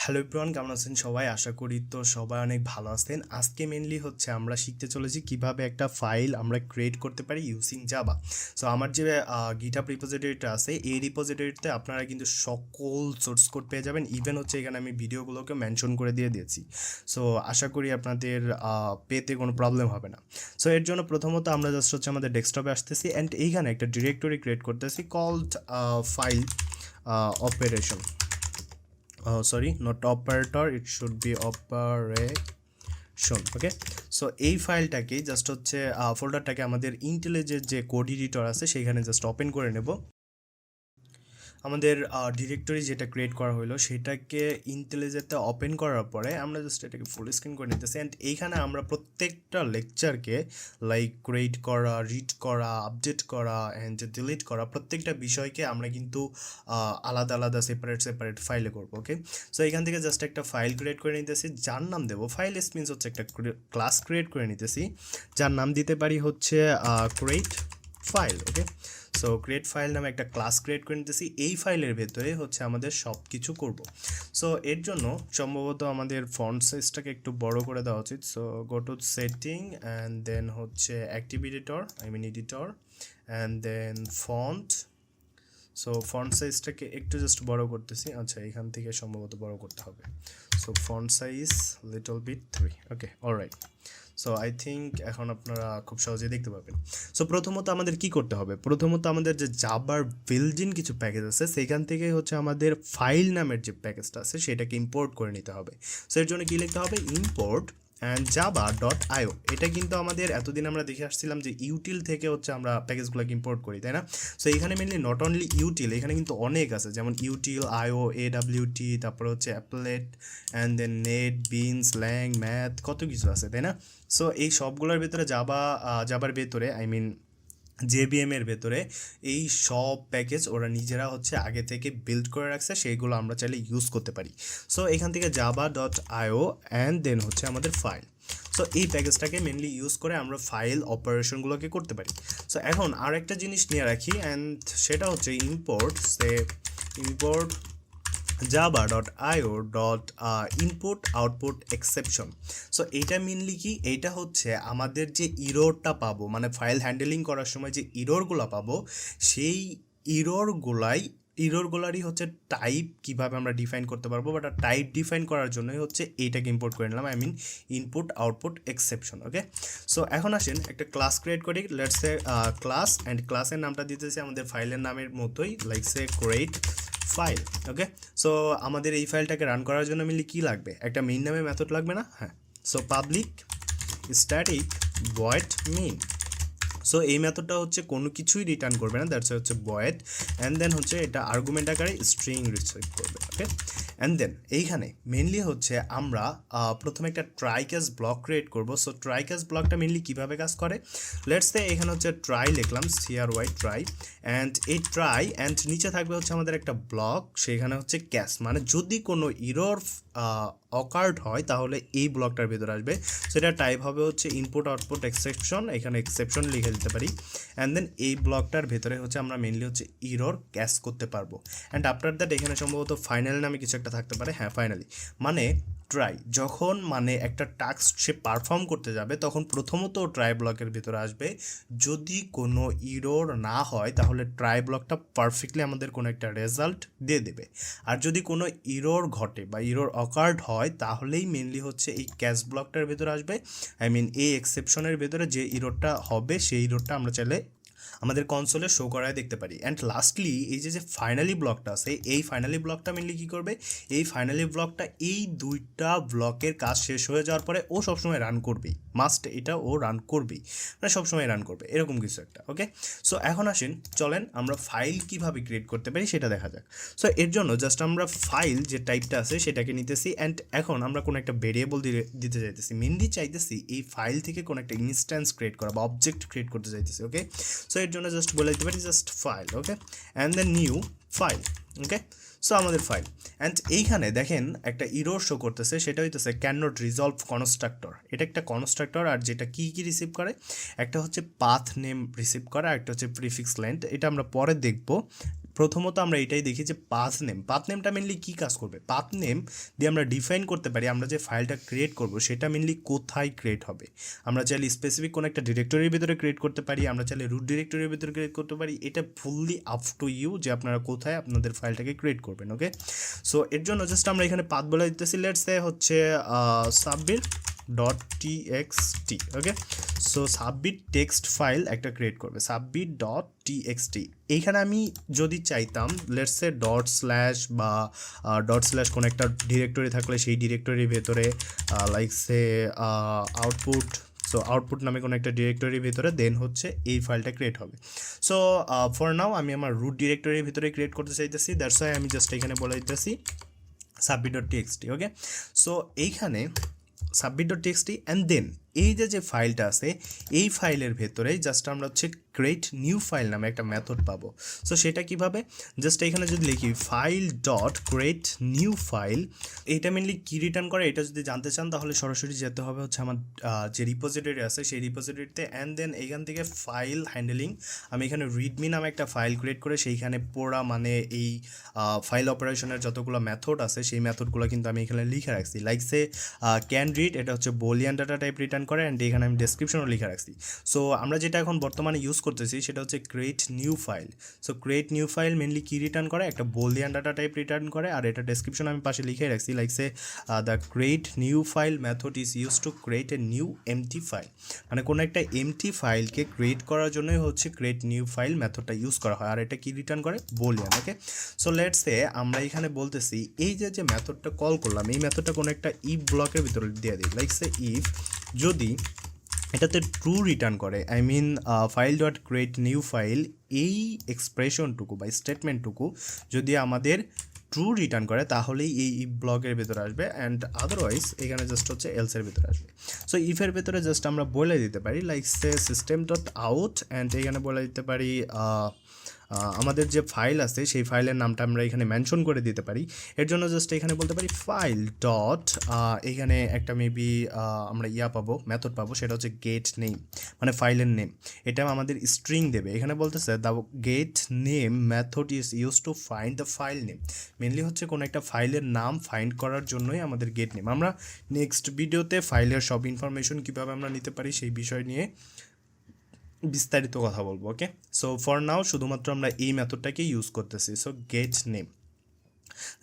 Hello everyone, কেমন আছেন সবাই? আশা করি তো সবাই অনেক ভালো আছেন। আজকে মেনলি হচ্ছে আমরা শিখতে চলেছি কিভাবে একটা ফাইল আমরা ক্রিয়েট করতে পারি ইউজিং জাভা। সো আমার যে গিটহাব রিপোজিটরিটা আছে, এই রিপোজিটরিতে আপনারা কিন্তু সকল সোর্স কোড পেয়ে যাবেন। ইভেন হচ্ছে এখানে আমি ভিডিওগুলোকে মেনশন করে দিয়ে দিয়েছি। সো আশা করি আপনাদের পেতে কোনো প্রবলেম হবে না। সো এর জন্য প্রথমত আমরা জাস্ট হচ্ছে আমাদের ডেস্কটপে আসতেছি অ্যান্ড এইখানে একটা ডিরেক্টরি ক্রিয়েট করতেছি called file operation. Sorry, not operator, it should be operation. Okay, so এই ফাইলটাকে জাস্ট হচ্ছে ফোল্ডারটাকে আমাদের ইন্টেলিজের যে কোড এডিটর আছে সেইখানে জাস্ট ওপেন করে নেব। আমাদের ডিরেক্টরি যেটা ক্রিয়েট করা হলো সেটাকে ইন্টেলিজেতে ওপেন করার পরে আমরা জাস্ট এটাকে ফুল স্ক্রিন করে নিতেছি অ্যান্ড এইখানে আমরা প্রত্যেকটা লেকচারকে লাইক ক্রিয়েট করা, রিড করা, আপডেট করা অ্যান্ড ডিলিট করা প্রত্যেকটা বিষয়কে আমরা কিন্তু আলাদা আলাদা সেপারেট ফাইলে করবো। ওকে, সো এখান থেকে জাস্ট একটা ফাইল ক্রিয়েট করে নিতেছি যার নাম দেবো ফাইল মিনস হচ্ছে একটা ক্লাস ক্রিয়েট করে নিতেছি যার নাম দিতে পারি হচ্ছে create file. Okay, so create file নামে একটা ক্লাস ক্রিয়েট করে নিতেছি। এই ফাইলের ভেতরে হচ্ছে আমাদের সব কিছু করব। সো এর জন্য সম্ভবত আমাদের ফন্ট সাইজটাকে একটু বড় করে দেওয়া উচিত। So go to setting and then হচ্ছে active editor, editor and then font. So font সাইজটাকে একটু জাস্ট বড় করতেছি। আচ্ছা, এখান থেকে সম্ভবত বড় করতে হবে। So font size little bit 3। Okay, alright. So I think এখন আপনারা খুব সহজেই দেখতে পাবেন। সো প্রথমত আমাদের কি করতে হবে? প্রথমত আমাদের যে জাভার বিল্ট-ইন কিছু প্যাকেজ আছে সেখান থেকে হচ্ছে আমাদের ফাইল নামের যে প্যাকেজটা আছে সেটাকে ইম্পোর্ট করে নিতে হবে। সো এর জন্য কী লিখতে হবে? Import and java.io। এটা কিন্তু আমাদের এতদিন আমরা দেখে আসছিলাম যে ইউটিল থেকে হচ্ছে আমরা প্যাকেজগুলোকে ইম্পোর্ট করি, তাই না? সো এখানে মেনলি নট অনলি ইউটিল, এখানে কিন্তু অনেক আছে, যেমন ইউটিল, আইও, এডাব্লিউটি, তারপরে হচ্ছে applet and then net, beans, lang, math, কত কিছু আছে, তাই না? সো এই সবগুলোর ভেতরে জাভার ভেতরে জেবিএম এর ভেতরে এই সব প্যাকেজ ওরা নিজেরা হচ্ছে আগে থেকে বিল্ড করে রাখছে, সেইগুলো আমরা চাইলে ইউজ করতে পারি। সো এখান থেকে java.io অ্যান্ড দেন হচ্ছে আমাদের ফাইল। সো এই প্যাকেজটাকে মেনলি ইউজ করে আমরা ফাইল অপারেশনগুলোকে করতে পারি। সো এখন আর একটা জিনিস নিয়ে রাখি অ্যান্ড সেটা হচ্ছে ইম্পোর্ট java.io.input-output-exception. সো এইটা মেনলি কি? এইটা হচ্ছে আমাদের যে ইররটা পাবো, মানে ফাইল হ্যান্ডেলিং করার সময় যে ইররগুলো পাবো সেই ইররগুলারই হচ্ছে টাইপ কিভাবে আমরা ডিফাইন করতে পারবো, বাট টাইপ ডিফাইন করার জন্যই হচ্ছে এইটাকে ইম্পোর্ট করে নিলাম, ইনপুট আউটপুট এক্সেপশন। ওকে, সো এখন আসেন একটা ক্লাস ক্রিয়েট করি। লেটস সে ক্লাস, অ্যান্ড ক্লাসের নামটা দিতেছি আমাদের ফাইলের নামের মতোই, লাইক সে ক্রিয়েট ফাইল। ওকে, সো আমাদের এই ফাইলটাকে রান করার জন্য মেনলি কী লাগবে? একটা মেইন নামে মেথড লাগবে না? হ্যাঁ, so public static void main. So এই মেথডটা হচ্ছে কোনো কিছুই রিটার্ন করবে না, দ্যাটস হচ্ছে ভয়েড, অ্যান্ড দেন হচ্ছে এটা আর্গুমেন্ট আকারে স্ট্রিং রিসিভ করবে। ওকে, অ্যান্ড দেন এইখানে মেনলি হচ্ছে আমরা প্রথমে একটা ট্রাই ক্যাচ ব্লক ক্রিয়েট করবো। সো ট্রাই ক্যাচ ব্লকটা মেনলি কীভাবে কাজ করে? লেটস সে এখানে হচ্ছে ট্রাই লিখলাম, CRY ট্রাই, অ্যান্ড এই ট্রাই অ্যান্ড নিচে থাকবে হচ্ছে আমাদের একটা ব্লক, সেখানে হচ্ছে ক্যাচ, মানে যদি কোনো ইরর অকার্ড হয় তাহলে এই ব্লকটার ভিতরে আসবে। সেটা টাইপ হবে হচ্ছে ইনপুট আউটপুট এক্সেপশন, এখানে এক্সেপশন লিখে দিতে পারি, অ্যান্ড দেন এই ব্লকটার ভেতরে হচ্ছে আমরা মেনলি হচ্ছে ইরর ক্যাচ করতে পারবো। অ্যান্ড আফটার দ্যাট এখানে সম্ভবত ফাইনাল নামে কিছু একটা থাকতে পারে। হ্যাঁ, ফাইনালি মানে ট্রাই, যখন মানে একটা টাস্ক সে পারফর্ম করতে যাবে তখন প্রথমত ট্রাই ব্লকের ভিতরে আসবে। যদি কোনো ইরর না হয় তাহলে ট্রাই ব্লকটা পারফেক্টলি আমাদের কোনো একটা রেজাল্ট দিয়ে দেবে। আর যদি কোনো ইরর ঘটে বা ইরর অকার্ড হয় তাহলেই মেনলি হচ্ছে এই ক্যাচ ব্লকটার ভেতরে আসবে। এই এক্সেপশনের ভেতরে যে ইররটা হবে সেই ইররটা আমরা চাইলে আমাদের কনসোলে শো করায় দেখতে পারি। অ্যান্ড লাস্টলি এই যে ফাইনালি ব্লকটা আছে, এই ফাইনালি ব্লকটা মেনলি কী করবে? এই ফাইনালি ব্লকটা এই দুইটা ব্লকের কাজ শেষ হয়ে যাওয়ার পরে ও সবসময় রান করবেই, মাস্ট, এটা ও রান করবেই, মানে সবসময় রান করবে, এরকম কিছু একটা। ওকে, সো এখন আসেন, চলেন আমরা ফাইল কীভাবে ক্রিয়েট করতে পারি সেটা দেখা যাক। সো এর জন্য জাস্ট আমরা ফাইল যে টাইপটা আছে সেটাকে নিতেছি, অ্যান্ড এখন আমরা কোনো একটা ভেরিয়েবল দিতে চাইতেছি, মেনলি চাইতেছি এই ফাইল থেকে কোনো একটা ইনস্ট্যান্স ক্রিয়েট করা বা অবজেক্ট ক্রিয়েট করতে চাইতেছি। ওকে, সো এর জন্য জাস্ট বলে দিতে পারি just file. Okay, and then new file. Okay, so আমাদের ফাইল, অ্যান্ড এইখানে দেখেন একটা ইরর শো করতেছে, সেটা হইতেছে ক্যান নট রিজলভ কনস্ট্রাক্টর। এটা একটা কনস্ট্রাক্টর, আর যেটা কী রিসিভ করে, একটা হচ্ছে পাথ নেম রিসিভ করে, আর একটা হচ্ছে প্রিফিক্স লেন্থ, এটা আমরা পরে দেখব। প্রথমত আমরা এটাই দেখি যে পাথ নেমটা মেনলি কী কাজ করবে। পাথ নেম দিয়ে আমরা ডিফাইন করতে পারি আমরা যে ফাইলটা ক্রিয়েট করব সেটা মেনলি কোথায় ক্রিয়েট হবে। আমরা চাইলে স্পেসিফিক কোনো একটা ডিরেক্টরির ভিতরে ক্রিয়েট করতে পারি, আমরা চাইলে রুট ডিরেক্টরির ভিতরে ক্রিয়েট করতে পারি। এটা ফুললি আপ টু ইউ যে আপনারা কোথায় আপনাদের ফাইলটাকে ক্রিয়েট করবেন। ওকে, সো এর জন্য জাস্ট আমরা এখানে পাথ বলে দিতেছি, লেটস সে হচ্ছে sabbir.txt। ওকে, সো সাব্বির টেক্সট ফাইল একটা ক্রিয়েট করবে, sabbir.txt। এইখানে আমি যদি চাইতাম লেটস সে ডট স্ল্যাশ বা ডট স্ল্যাশ কোনো একটা ডিরেক্টরি থাকলে সেই ডিরেক্টরির ভেতরে লাইক সে আউটপুট, সো আউটপুট নামে কোনো একটা ডিরেক্টরির ভিতরে দেন হচ্ছে এই ফাইলটা ক্রিয়েট হবে। সো ফর নাও আমি আমার রুট ডিরেক্টরির ভিতরে ক্রিয়েট করতে চাইতেছি, দ্যাটস ওয়াই আমি জাস্ট এখানে বলে দিতেছি sabbir.txt। ওকে, সো এইখানে sabbir.txt অ্যান্ড দেন এই যে ফাইলটা আছে এই ফাইলের ভেতরে জাস্ট আমরা হচ্ছে ক্রিয়েট নিউ ফাইল নামে একটা মেথড পাবো। সো সেটা কিভাবে, জাস্ট এখানে যদি লিখি file dot create new file, এইটা মেনলি কী রিটার্ন করে এটা যদি জানতে চান তাহলে সরাসরি যেতে হবে হচ্ছে আমার যে রিপোজিটরি আছে সেই রিপোজিটরিতে, অ্যান্ড দেন এইখান থেকে ফাইল হ্যান্ডেলিং আমি এখানে রিডমি নামে একটা ফাইল ক্রিয়েট করে সেইখানে পড়া মানে এই ফাইল অপারেশনের যতগুলো মেথড আছে সেই মেথডগুলো কিন্তু আমি এখানে লিখে রাখছি, লাইক সে ক্যান রিড, এটা হচ্ছে বুলিয়ান ডাটা টাইপ রিটার্ন করে, অ্যান্ড এখানে আমি ডেসক্রিপশনও লিখে রাখছি। সো আমরা যেটা এখন বর্তমানে ইউজ করতেছি সেটা হচ্ছে create new file. So create new file mainly কি রিটার্ন করে, একটা বুলিয়ান ডাটা টাইপ রিটার্ন করে, আর এটা ডেসক্রিপশন আমি পাশে লিখে রাখছি, like say the create new file method is use to create a new empty file, মানে কোনো একটা এমটি ফাইলকে ক্রিয়েট করার জন্যই হচ্ছে ক্রিয়েট নিউ ফাইল মেথডটা ইউজ করা হয়, আর এটা কি রিটার্ন করে, boolean. Okay, so let's say আমরা এখানে বলতেছি এই যে মেথডটা কল করলাম এই মেথডটা কোনো একটা ইফ ব্লকের ভিতরে দিয়ে দিই, লাইক সে ইফ যদি এটাতে ট্রু রিটার্ন করে, I mean file dot create new file, এই এক্সপ্রেশনটুকু বা স্টেটমেন্টটুকু যদি আমাদের ট্রু রিটার্ন করে তাহলেই এই ইফ ব্লকের ভিতরে আসবে, অ্যান্ড আদারওয়াইজ এখানে জাস্ট হচ্ছে এলসের ভিতরে আসবে। সো ইফের ভিতরে জাস্ট আমরা বলে দিতে পারি like say system dot out, and এখানে বলে দিতে পারি আমাদের যে ফাইল আছে সেই ফাইলের নামটা আমরা এখানে মেনশন করে দিতে পারি। এর জন্য জাস্ট এখানে বলতে পারি ফাইল ডট, এখানে একটা মেবি আমরা পাবো মেথড পাবো, সেটা হচ্ছে গেট নেম, মানে ফাইলের নেম, এটা আমাদের স্ট্রিং দেবে। এখানে বলতেছে the get name method is use to find the file name, mainly হচ্ছে কোনো একটা ফাইলের নাম ফাইন্ড করার জন্যই আমাদের গেট নেম। আমরা নেক্সট ভিডিওতে ফাইলের সব ইনফরমেশন কীভাবে আমরা নিতে পারি সেই বিষয় নিয়ে বিস্তারিত কথা বলবো। ওকে, সো ফর নাও শুধুমাত্র আমরা এই মেথডটাকে ইউজ করতেছি। সো গেট নেম,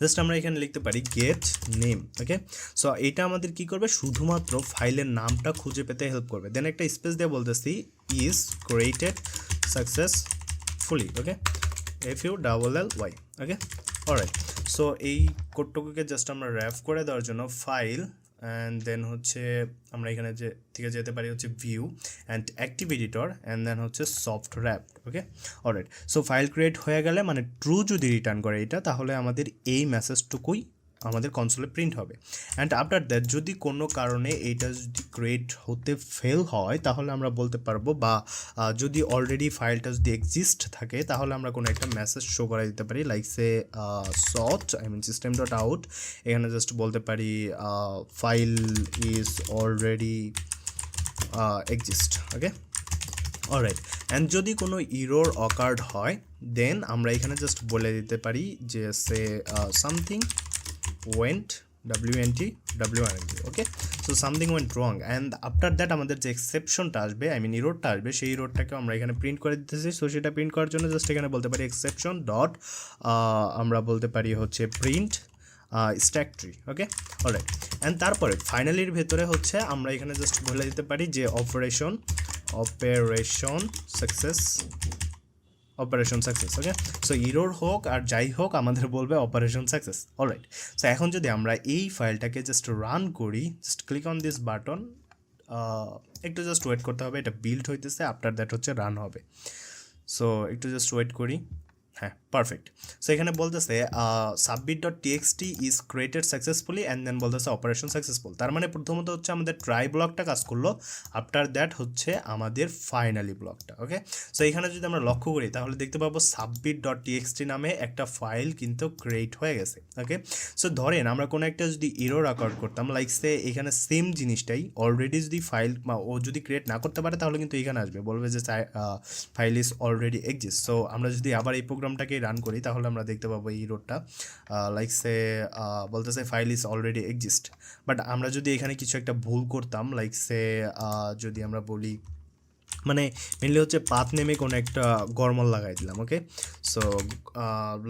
জাস্ট আমরা এখানে লিখতে পারি গেট নেম। ওকে, সো এটা আমাদের কি করবে, শুধুমাত্র ফাইলের নামটা খুঁজে পেতে হেল্প করবে। দেন একটা স্পেস দিয়ে বলতেছি is created successfully. Okay, FULLY। Okay, alright, so এই কোডটুকুকে জাস্ট আমরা র্যাপ করে দেওয়ার জন্য ফাইল, অ্যান্ড দেন হচ্ছে আমরা এখানে যে থেকে যেতে পারি হচ্ছে view and active editor, and then হচ্ছে soft wrap. Okay, alright, so file create হয়ে গেলে মানে ট্রু যদি রিটার্ন করে এটা, তাহলে আমাদের এই মেসেজটুকুই আমাদের কনসোলে প্রিন্ট হবে। অ্যান্ড আফটার দ্যাট যদি কোনো কারণে এইটা যদি ক্রিয়েট হতে ফেল হয় তাহলে আমরা বলতে পারবো, বা যদি অলরেডি ফাইলটা যদি এক্সিস্ট থাকে তাহলে আমরা কোনো একটা মেসেজ শো করে দিতে পারি, like say sout, I mean system dot out, এখানে জাস্ট বলতে পারি file is already exist. Okay, alright, and যদি কোনো ইরর অকার্ড হয় দেন আমরা এখানে জাস্ট বলে দিতে পারি যে say something went WNT। Okay, so something went wrong, and after that আমাদের যে এক্সেপশনটা আসবে, আই মিন ইরোরটা আসবে, সেই ইরোরটাকেও আমরা এখানে প্রিন্ট করে দিতেছি। সো সেটা প্রিন্ট করার জন্য জাস্ট এখানে বলতে পারি এক্সেপশন ডট, আমরা বলতে পারি হচ্ছে print stack tree. Okay, alright, and তারপরে ফাইনালির ভেতরে হচ্ছে আমরা এখানে জাস্ট বলে দিতে পারি যে অপারেশন সাকসেস। ওকে, সো ইরোর হোক আর যাই হোক আমাদের বলবে অপারেশন সাকসেস। অলরাইট, সো এখন যদি আমরা এই ফাইলটাকে জাস্ট রান করি, just click on this button, একটু জাস্ট ওয়েট করতে হবে, এটা বিল্ড হইতেছে, আফটার দ্যাট হচ্ছে রান হবে। সো একটু জাস্ট ওয়েট করি, হ্যাঁ পারফেক্ট। সো এখানে বলতেছে sabbir.txt is created successfully, and then বলতেছে অপারেশন সাকসেসফুল। তার মানে প্রথমত হচ্ছে আমাদের ট্রাই ব্লকটা কাজ করলো, আফটার দ্যাট হচ্ছে আমাদের ফাইনালি ব্লকটা। ওকে, সো এখানে যদি আমরা লক্ষ্য করি তাহলে দেখতে পাবো sabbir.txt নামে একটা ফাইল কিন্তু ক্রিয়েট হয়ে গেছে। ওকে, সো ধরেন আমরা কোনো একটা যদি ইরর রেকর্ড করতাম, লাইক সে এখানে সেম জিনিসটাই অলরেডি যদি ফাইল ও যদি ক্রিয়েট না করতে পারে তাহলে কিন্তু এখানে আসবে, বলবে যে file is already exist. So আমরা যদি আবার এই প্রোগ্রাম প্রোগ্রামটাকে রান করি তাহলে আমরা দেখতে পাবো এই ইরোরটা লাইক সে বলতেছে file is already exist. But আমরা যদি এখানে কিছু একটা ভুল করতাম লাইক সে যদি আমরা বলি মানে মেনলি হচ্ছে পাথ নেমে কোনো একটা গরমল লাগাই দিলাম, ওকে। সো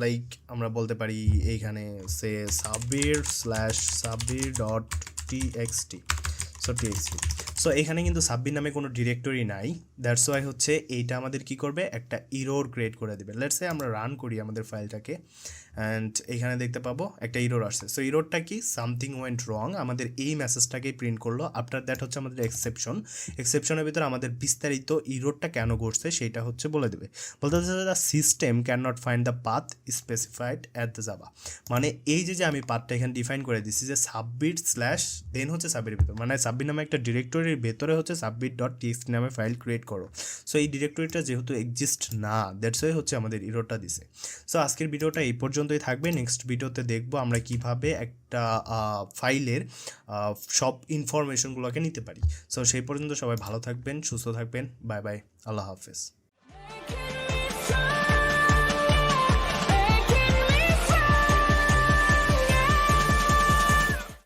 লাইক আমরা বলতে পারি এইখানে সে sabbir/sabbir.txt, সো টিএক্সটি। সো এখানে কিন্তু সাব্বির নামে কোনো ডিরেক্টরি নাই, দ্যাটস ওয়াই হচ্ছে এইটা আমাদের কি করবে, একটা ইরোর ক্রিয়েট করে দেবে। লেটস সে আমরা রান করি আমাদের ফাইলটাকে অ্যান্ড এখানে দেখতে পাবো একটা ইরোর আসছে। সো ইরোরটা কি, সামথিং ওয়েন্ট রং, আমাদের এই মেসেজটাকেই প্রিন্ট করলো। আফটার দ্যাট হচ্ছে আমাদের এক্সেপশনের ভিতরে আমাদের বিস্তারিত ইরোরটা কেন ঘটছে সেটা হচ্ছে বলে দেবে। বলতে হচ্ছে the system can not find the path specified at the Java. মানে এই যে আমি পাথটা এখানে ডিফাইন করে দিচ্ছি যে সাব্বির স্ল্যাশ দেন হচ্ছে সাব্বিরের ভিতর, মানে সাব্বির নামে একটা ডিরেক্টরির ভেতরে হচ্ছে sabbir.txt নামে ফাইল ক্রিয়েট করো। সো এই ডিরেক্টরিটা যেহেতু এক্সিস্ট না, দ্যাটস ওয়াই হচ্ছে আমাদের ইরোরটা দিছে। সো আজকের ভিডিওটা এই পর্যন্তই থাকবে। নেক্সট ভিডিওতে দেখবো আমরা কিভাবে একটা ফাইলের সব ইনফরমেশনগুলোকে নিতে পারি। সো সেই পর্যন্ত সবাই ভালো থাকবেন, সুস্থ থাকবেন, বাই বাই, আল্লাহ হাফেজ।